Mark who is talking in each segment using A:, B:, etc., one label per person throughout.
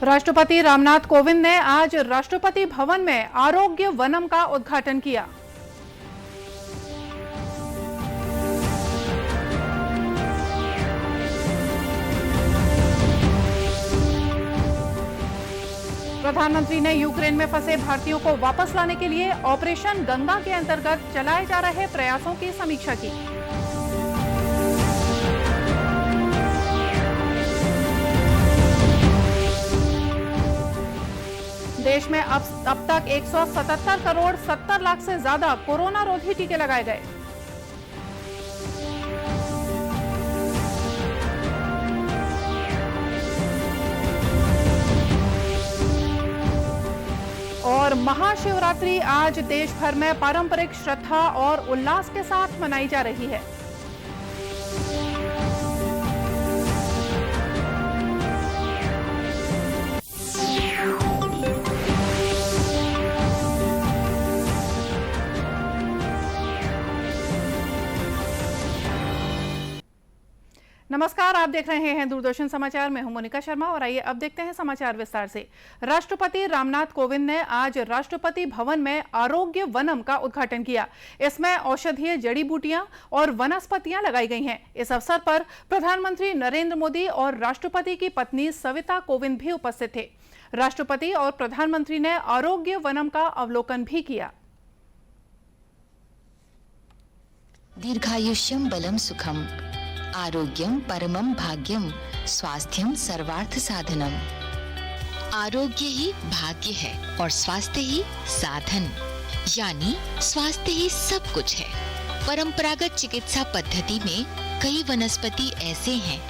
A: राष्ट्रपति रामनाथ कोविंद ने आज राष्ट्रपति भवन में आरोग्य वनम का उद्घाटन किया। प्रधानमंत्री ने यूक्रेन में फंसे भारतीयों को वापस लाने के लिए ऑपरेशन गंगा के अंतर्गत चलाए जा रहे प्रयासों की समीक्षा की। देश में अब तक 177 करोड़ 70 लाख से ज्यादा कोरोना रोधी टीके लगाए गए। और महाशिवरात्रि आज देश भर में पारंपरिक श्रद्धा और उल्लास के साथ मनाई जा रही है। नमस्कार, आप देख रहे हैं दूरदर्शन समाचार। मैं हूं मोनिका शर्मा और आइए अब देखते हैं समाचार विस्तार से। राष्ट्रपति रामनाथ कोविंद ने आज राष्ट्रपति भवन में आरोग्य वनम का उद्घाटन किया। इसमें औषधीय जड़ी बूटियां और वनस्पतियां लगाई गई हैं। इस अवसर पर प्रधानमंत्री नरेंद्र मोदी और राष्ट्रपति की पत्नी सविता कोविंद भी उपस्थित थे। राष्ट्रपति और प्रधानमंत्री ने आरोग्य वनम का अवलोकन भी किया।
B: दीर्घायुष्यम बलम सुखम आरोग्यम परमम भाग्यम स्वास्थ्यम सर्वार्थ साधनम। आरोग्य ही भाग्य है और स्वास्थ्य ही साधन, यानी स्वास्थ्य ही सब कुछ है। परंपरागत चिकित्सा पद्धति में कई वनस्पति ऐसे हैं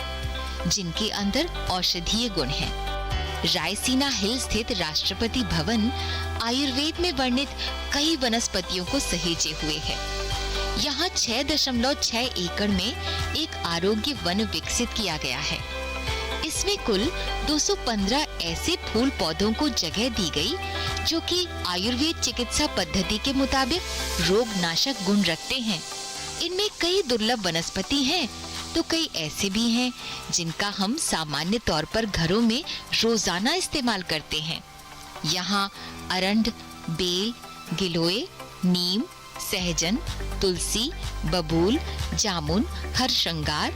B: जिनके अंदर औषधीय गुण हैं। रायसीना हिल स्थित राष्ट्रपति भवन आयुर्वेद में वर्णित कई वनस्पतियों को सहेजे हुए है। यहाँ 6.6 एकड़ में एक आरोग्य वन विकसित किया गया है। इसमें कुल 215 ऐसे फूल पौधों को जगह दी गई जो कि आयुर्वेद चिकित्सा पद्धति के मुताबिक रोग नाशक गुण रखते हैं। इनमें कई दुर्लभ वनस्पति हैं, तो कई ऐसे भी हैं जिनका हम सामान्य तौर पर घरों में रोजाना इस्तेमाल करते हैं। यहाँ अरंड, बेल, गिलोय, नीम, सहजन, तुलसी, बबूल, जामुन, हरशंगार,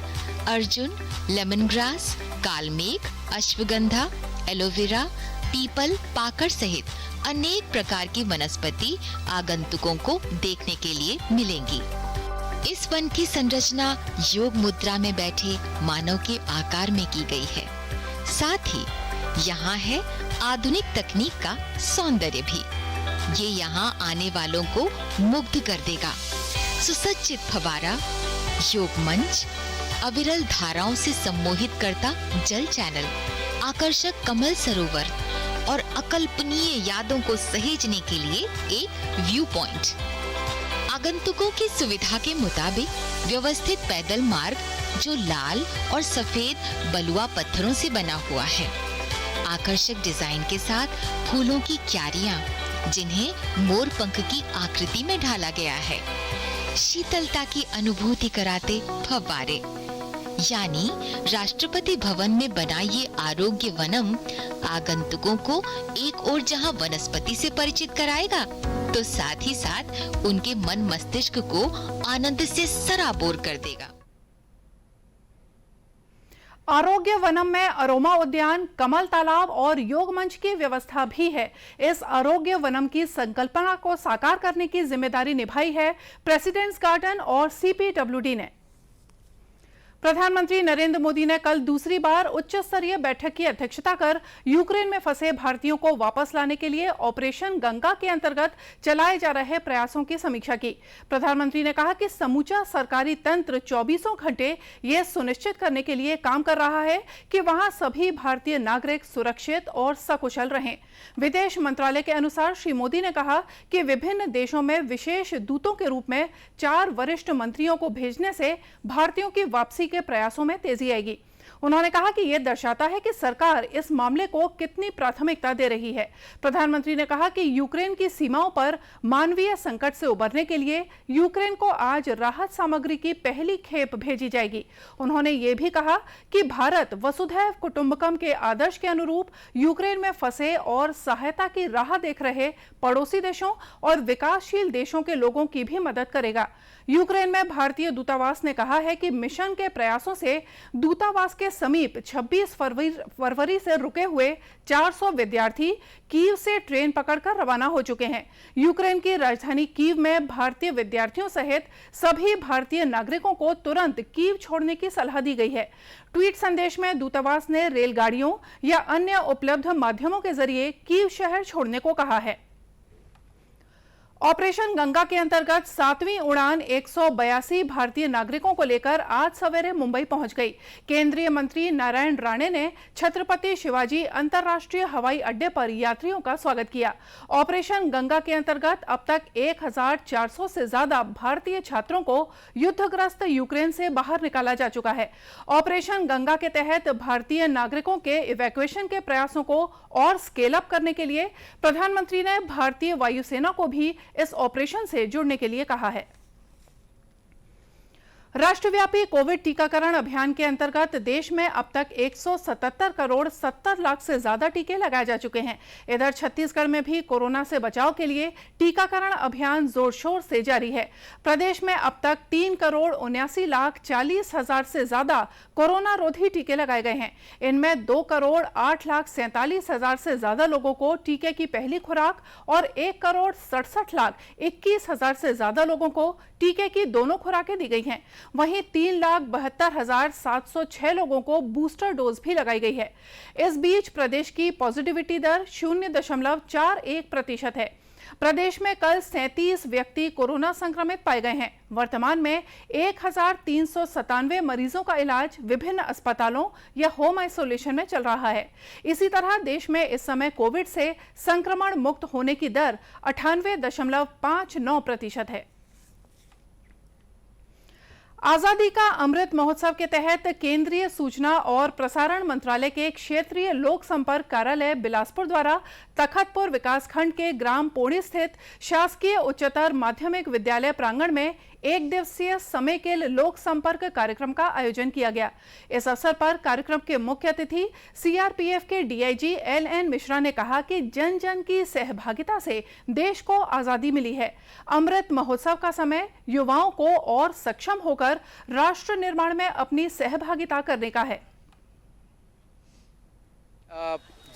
B: अर्जुन, लेमन ग्रास, कालमेघ, अश्वगंधा, एलोवेरा, पीपल, पाकड़ सहित अनेक प्रकार की वनस्पति आगंतुकों को देखने के लिए मिलेंगी। इस वन की संरचना योग मुद्रा में बैठे मानव के आकार में की गई है। साथ ही यहाँ है आधुनिक तकनीक का सौंदर्य भी। ये यहाँ आने वालों को मुग्ध कर देगा। सुसज्जित फवारा, योग मंच, अविरल धाराओं से सम्मोहित करता जल चैनल, आकर्षक कमल सरोवर और अकल्पनीय यादों को सहेजने के लिए एक व्यू पॉइंट। आगंतुकों की सुविधा के मुताबिक व्यवस्थित पैदल मार्ग जो लाल और सफेद बलुआ पत्थरों से बना हुआ है। आकर्षक डिजाइन के साथ फूलों की क्यारियां जिन्हें मोर पंख की आकृति में ढाला गया है। शीतलता की अनुभूति कराते फव्वारे, यानी राष्ट्रपति भवन में बना ये आरोग्य वनम आगंतुकों को एक ओर जहां वनस्पति से परिचित कराएगा, तो साथ ही साथ उनके मन मस्तिष्क को आनंद से सराबोर कर देगा।
A: आरोग्य वनम में अरोमा उद्यान, कमल तालाब और योग मंच की व्यवस्था भी है। इस आरोग्य वनम की संकल्पना को साकार करने की जिम्मेदारी निभाई है प्रेसिडेंट्स गार्डन और सीपीडब्ल्यूडी ने। प्रधानमंत्री नरेंद्र मोदी ने कल दूसरी बार उच्च स्तरीय बैठक की अध्यक्षता कर यूक्रेन में फंसे भारतीयों को वापस लाने के लिए ऑपरेशन गंगा के अंतर्गत चलाए जा रहे प्रयासों की समीक्षा की। प्रधानमंत्री ने कहा कि समूचा सरकारी तंत्र 24 घंटे ये सुनिश्चित करने के लिए काम कर रहा है कि वहां सभी भारतीय नागरिक सुरक्षित और सकुशल रहें। विदेश मंत्रालय के अनुसार श्री मोदी ने कहा कि विभिन्न देशों में विशेष दूतों के रूप में 4 वरिष्ठ मंत्रियों को भेजने से भारतीयों की वापसी के प्रयासों में तेजी आएगी। उन्होंने कहा कि यह दर्शाता है कि सरकार इस मामले को कितनी प्राथमिकता दे रही है। प्रधानमंत्री ने कहा कि यूक्रेन की सीमाओं पर मानवीय संकट से उबरने के लिए यूक्रेन को आज राहत सामग्री की पहली खेप भेजी जाएगी। उन्होंने ये भी कहा कि भारत वसुधैव कुटुंबकम के आदर्श के अनुरूप यूक्रेन में फंसे और सहायता की राह देख रहे पड़ोसी देशों और विकासशील देशों के लोगों की भी मदद करेगा। यूक्रेन में भारतीय दूतावास ने कहा है कि मिशन के प्रयासों से दूतावास के समीप 26 फरवरी से रुके हुए 400 विद्यार्थी कीव से ट्रेन पकड़कर रवाना हो चुके हैं। यूक्रेन की राजधानी कीव में भारतीय विद्यार्थियों सहित सभी भारतीय नागरिकों को तुरंत कीव छोड़ने की सलाह दी गई है। ट्वीट संदेश में दूतावास ने रेलगाड़ियों या अन्य उपलब्ध माध्यमों के जरिए कीव शहर छोड़ने को कहा है। ऑपरेशन गंगा के अंतर्गत 7वीं उड़ान 182 भारतीय नागरिकों को लेकर आज सवेरे मुंबई पहुंच गई। केंद्रीय मंत्री नारायण राणे ने छत्रपति शिवाजी अंतर्राष्ट्रीय हवाई अड्डे पर यात्रियों का स्वागत किया। ऑपरेशन गंगा के अंतर्गत अब तक 1400 से ज्यादा भारतीय छात्रों को युद्धग्रस्त यूक्रेन से बाहर निकाला जा चुका है। ऑपरेशन गंगा के तहत भारतीय नागरिकों के इवैक्यूएशन के प्रयासों को और स्केल अप करने के लिए प्रधानमंत्री ने भारतीय वायुसेना को भी इस ऑपरेशन से जुड़ने के लिए कहा है। राष्ट्रव्यापी कोविड टीकाकरण अभियान के अंतर्गत देश में अब तक 177 करोड़ 70 लाख से ज्यादा टीके लगाए जा चुके हैं। इधर छत्तीसगढ़ में भी कोरोना से बचाव के लिए टीकाकरण अभियान जोर शोर से जारी है। प्रदेश में अब तक 3 करोड़ 79 लाख 40 हजार से ज्यादा कोरोना रोधी टीके लगाए गए हैं। इनमें 2 करोड़ 8 लाख 47 हजार से ज्यादा लोगों को टीके की पहली खुराक और 1 करोड़ 67 लाख 21 हजार से ज्यादा लोगों को टीके की दोनों खुराकें दी गई हैं। वहीं 3,72,706 लोगों को बूस्टर डोज भी लगाई गई है। इस बीच प्रदेश की पॉजिटिविटी दर 0.41% है। प्रदेश में कल 37 व्यक्ति कोरोना संक्रमित पाए गए हैं। वर्तमान में 1,397 मरीजों का इलाज विभिन्न अस्पतालों या होम आइसोलेशन में चल रहा है। इसी तरह देश में इस समय कोविड से संक्रमण मुक्त होने की दर 98.59% है। आजादी का अमृत महोत्सव के तहत केंद्रीय सूचना और प्रसारण मंत्रालय के क्षेत्रीय लोक संपर्क कार्यालय बिलासपुर द्वारा तखतपुर विकासखंड के ग्राम पोड़ी स्थित शासकीय उच्चतर माध्यमिक विद्यालय प्रांगण में 1 दिवसीय समेकिल लोक संपर्क कार्यक्रम का आयोजन किया गया। इस अवसर पर कार्यक्रम के मुख्य अतिथि सीआरपीएफ के डीआईजी एलएन मिश्रा ने कहा कि जन जन की सहभागिता से देश को आजादी मिली है। अमृत महोत्सव का समय युवाओं को और सक्षम होकर राष्ट्र निर्माण में अपनी सहभागिता करने का है।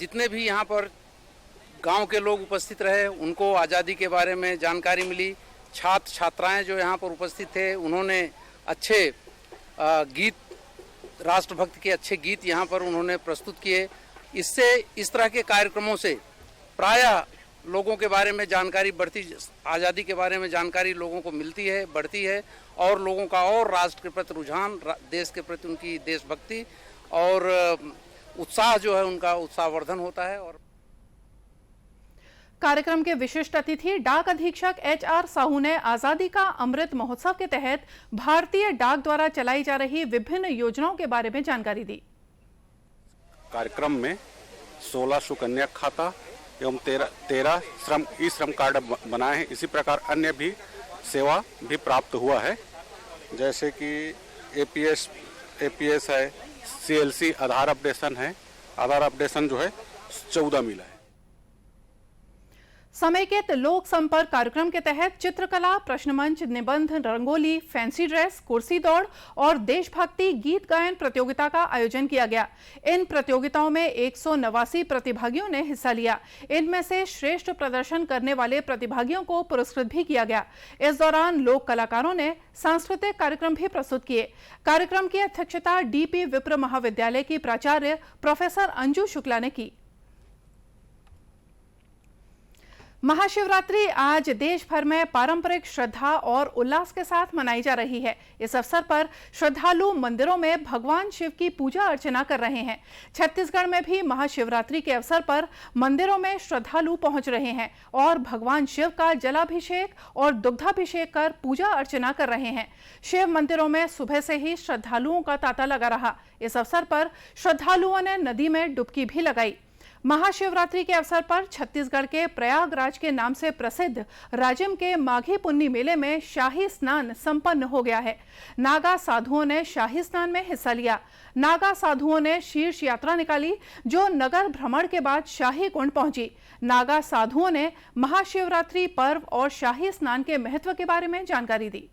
C: जितने भी यहाँ पर गांव के लोग उपस्थित रहे उनको आज़ादी के बारे में जानकारी मिली। छात्र छात्राएं जो यहाँ पर उपस्थित थे उन्होंने अच्छे गीत, राष्ट्रभक्ति के अच्छे गीत यहाँ पर उन्होंने प्रस्तुत किए। इससे इस तरह के कार्यक्रमों से प्रायः लोगों के बारे में जानकारी बढ़ती, आज़ादी के बारे में जानकारी लोगों को मिलती है, बढ़ती है और लोगों का और राष्ट्र के प्रति रुझान, देश के प्रति उनकी देशभक्ति और उत्साह जो है उनका उत्साहवर्धन होता है। और
A: कार्यक्रम के विशिष्ट अतिथि डाक अधीक्षक एचआर साहू ने आजादी का अमृत महोत्सव के तहत भारतीय डाक द्वारा चलाई जा रही विभिन्न योजनाओं के बारे में जानकारी दी।
D: कार्यक्रम में 16 सुकन्या खाता एवं 13 श्रम कार्ड बनाए हैं। इसी प्रकार अन्य भी सेवा भी प्राप्त हुआ है, जैसे कि एपीएस है, सीएलसी आधार अपडेशन है। आधार अपडेशन जो है 14 मिला है।
A: समेकित लोक संपर्क कार्यक्रम के तहत चित्रकला, प्रश्न मंच, निबंध, रंगोली, फैंसी ड्रेस, कुर्सी दौड़ और देशभक्ति गीत गायन प्रतियोगिता का आयोजन किया गया। इन प्रतियोगिताओं में 189 प्रतिभागियों ने हिस्सा लिया। इनमें से श्रेष्ठ प्रदर्शन करने वाले प्रतिभागियों को पुरस्कृत भी किया गया। इस दौरान लोक कलाकारों ने सांस्कृतिक कार्यक्रम भी प्रस्तुत किए। कार्यक्रम की अध्यक्षता डीपी विप्र महाविद्यालय की प्राचार्य प्रोफेसर अंजू शुक्ला ने की। महाशिवरात्रि आज देश भर में पारंपरिक श्रद्धा और उल्लास के साथ मनाई जा रही है। इस अवसर पर श्रद्धालु मंदिरों में भगवान शिव की पूजा अर्चना कर रहे हैं। छत्तीसगढ़ में भी महाशिवरात्रि के अवसर पर मंदिरों में श्रद्धालु पहुंच रहे हैं और भगवान शिव का जलाभिषेक और दुग्धाभिषेक कर पूजा अर्चना कर रहे हैं। शिव मंदिरों में सुबह से ही श्रद्धालुओं का तांता लगा रहा। इस अवसर पर श्रद्धालुओं ने नदी में डुबकी भी लगाई। महाशिवरात्रि के अवसर पर छत्तीसगढ़ के प्रयागराज के नाम से प्रसिद्ध राजिम के माघी पुन्नी मेले में शाही स्नान संपन्न हो गया है। नागा साधुओं ने शाही स्नान में हिस्सा लिया। नागा साधुओं ने शीर्ष यात्रा निकाली जो नगर भ्रमण के बाद शाही कुंड पहुंची। नागा साधुओं ने महाशिवरात्रि पर्व और शाही स्नान के महत्व के बारे में जानकारी दी।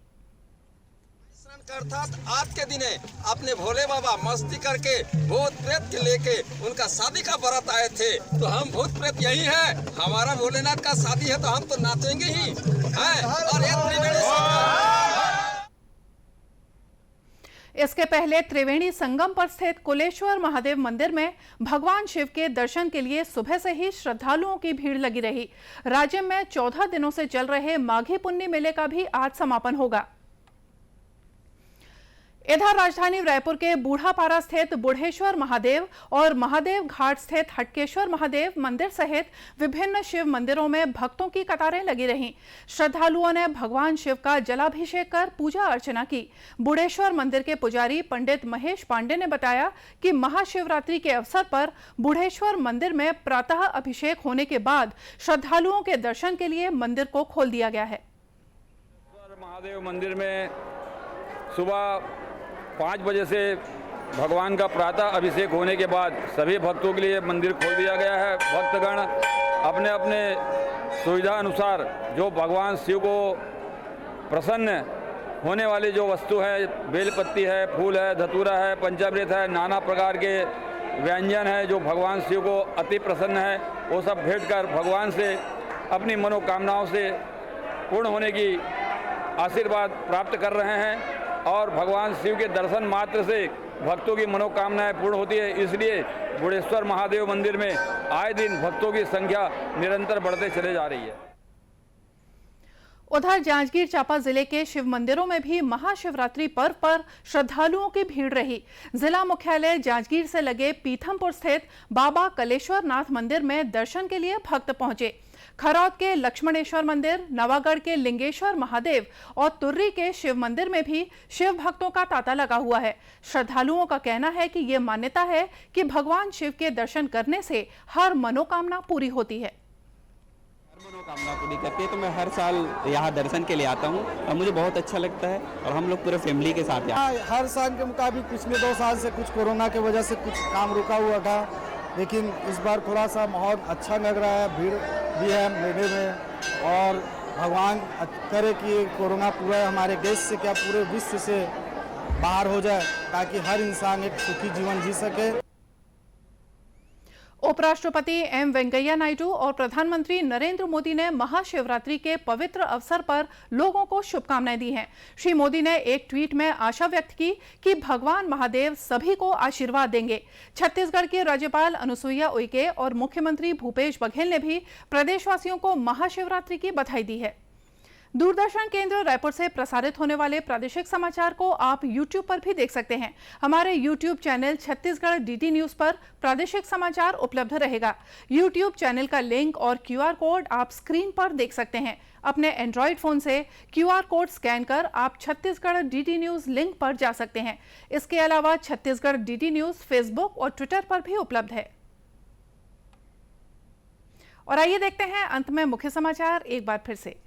E: अर्थात आज के दिने अपने भोले बाबा मस्ती करके भूत प्रेत के लेके उनका शादी का बारात आए थे, तो हम भूत प्रेत यही है। हमारा भोलेनाथ का शादी है तो हम तो नाचेंगे ही है। और
A: इसके पहले त्रिवेणी संगम पर स्थित कुलेश्वर महादेव मंदिर में भगवान शिव के दर्शन के लिए सुबह से ही श्रद्धालुओं की भीड़ लगी रही। राज्य में 14 दिनों से चल रहे माघी पुन्नी मेले का भी आज समापन होगा। इधर राजधानी रायपुर के बूढ़ापारा स्थित बुढ़ेश्वर महादेव और महादेव घाट स्थित हटकेश्वर महादेव मंदिर सहित विभिन्न शिव मंदिरों में भक्तों की कतारें लगी रहीं। श्रद्धालुओं ने भगवान शिव का जलाभिषेक कर पूजा अर्चना की। बुढ़ेश्वर मंदिर के पुजारी पंडित महेश पांडे ने बताया कि महाशिवरात्रि के अवसर पर बुढ़ेश्वर मंदिर में प्रातः अभिषेक होने के बाद श्रद्धालुओं के दर्शन के लिए मंदिर को खोल दिया गया है।
F: महादेव मंदिर में सुबह 5 बजे से भगवान का प्रातः अभिषेक होने के बाद सभी भक्तों के लिए मंदिर खोल दिया गया है। भक्तगण अपने अपने सुविधा अनुसार जो भगवान शिव को प्रसन्न होने वाली जो वस्तु है, बेलपत्ती है, फूल है, धतूरा है, पंचामृत है, नाना प्रकार के व्यंजन है जो भगवान शिव को अति प्रसन्न है, वो सब भेंट कर भगवान से अपनी मनोकामनाओं से पूर्ण होने की आशीर्वाद प्राप्त कर रहे हैं। और भगवान शिव के दर्शन मात्र से भक्तों की मनोकामनाएं पूर्ण होती है। इसलिए बुढ़ेश्वर महादेव मंदिर में आए दिन भक्तों की संख्या निरंतर बढ़ते चले जा रही है।
A: उधर जांजगीर चांपा जिले के शिव मंदिरों में भी महाशिवरात्रि पर्व पर श्रद्धालुओं की भीड़ रही। जिला मुख्यालय जांजगीर से लगे पीथमपुर स्थित बाबा कलेश्वर नाथ मंदिर में दर्शन के लिए भक्त पहुंचे। खरौद के लक्ष्मणेश्वर मंदिर, नवागढ़ के लिंगेश्वर महादेव और तुर्री के शिव मंदिर में भी शिव भक्तों का तांता लगा हुआ है। श्रद्धालुओं का कहना है कि ये मान्यता है कि भगवान शिव के दर्शन करने से हर मनोकामना पूरी होती है।
G: मनोकामना पूरी करती है तो मैं हर साल यहाँ दर्शन के लिए आता हूँ और मुझे बहुत अच्छा लगता है और हम लोग पूरे फैमिली के साथ यहाँ।
H: हर साल के मुकाबले पिछले 2 साल से कुछ कोरोना की वजह से कुछ काम रुका हुआ था, लेकिन इस बार थोड़ा सा माहौल अच्छा लग रहा है। भीड़ भी है मेले में और भगवान करे कि कोरोना पूरा हमारे देश से क्या पूरे विश्व से बाहर हो जाए ताकि हर इंसान एक सुखी जीवन जी सके।
A: उपराष्ट्रपति एम वेंकैया नायडू और प्रधानमंत्री नरेंद्र मोदी ने महाशिवरात्रि के पवित्र अवसर पर लोगों को शुभकामनाएं दी हैं। श्री मोदी ने एक ट्वीट में आशा व्यक्त की कि भगवान महादेव सभी को आशीर्वाद देंगे। छत्तीसगढ़ की राज्यपाल अनुसुईया उइके और मुख्यमंत्री भूपेश बघेल ने भी प्रदेशवासियों को महाशिवरात्रि की बधाई दी है। दूरदर्शन केंद्र रायपुर से प्रसारित होने वाले प्रादेशिक समाचार को आप YouTube पर भी देख सकते हैं। हमारे YouTube channel Chhattisgarh DD news पर प्रादेशिक समाचार उपलब्ध रहेगा। YouTube चैनल का लिंक और QR कोड आप स्क्रीन पर देख सकते हैं। अपने एंड्रॉइड फोन से QR कोड स्कैन कर आप छत्तीसगढ़ DD न्यूज लिंक पर जा सकते हैं। इसके अलावा छत्तीसगढ़ DD न्यूज फेसबुक और ट्विटर पर भी उपलब्ध है। और आइए देखते हैं अंत में मुख्य समाचार एक बार फिर से।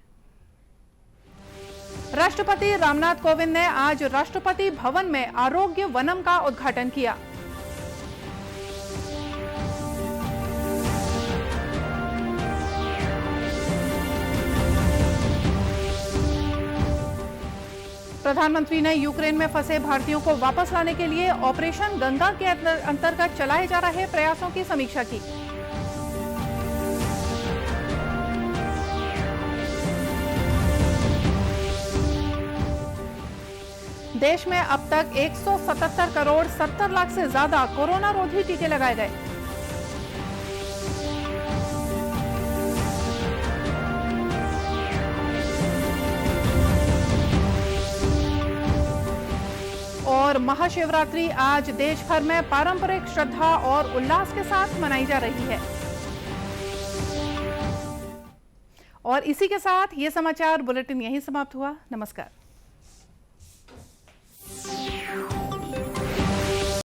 A: राष्ट्रपति रामनाथ कोविंद ने आज राष्ट्रपति भवन में आरोग्य वनम का उद्घाटन किया। प्रधानमंत्री ने यूक्रेन में फंसे भारतीयों को वापस लाने के लिए ऑपरेशन गंगा के अंतर्गत चलाए जा रहे प्रयासों की समीक्षा की। देश में अब तक 177 करोड़ 70 लाख से ज्यादा कोरोना रोधी टीके लगाए गए। महाशिवरात्रि आज देश भर में पारंपरिक श्रद्धा और उल्लास के साथ मनाई जा रही है। और इसी के साथ ये समाचार बुलेटिन यहीं समाप्त हुआ। नमस्कार।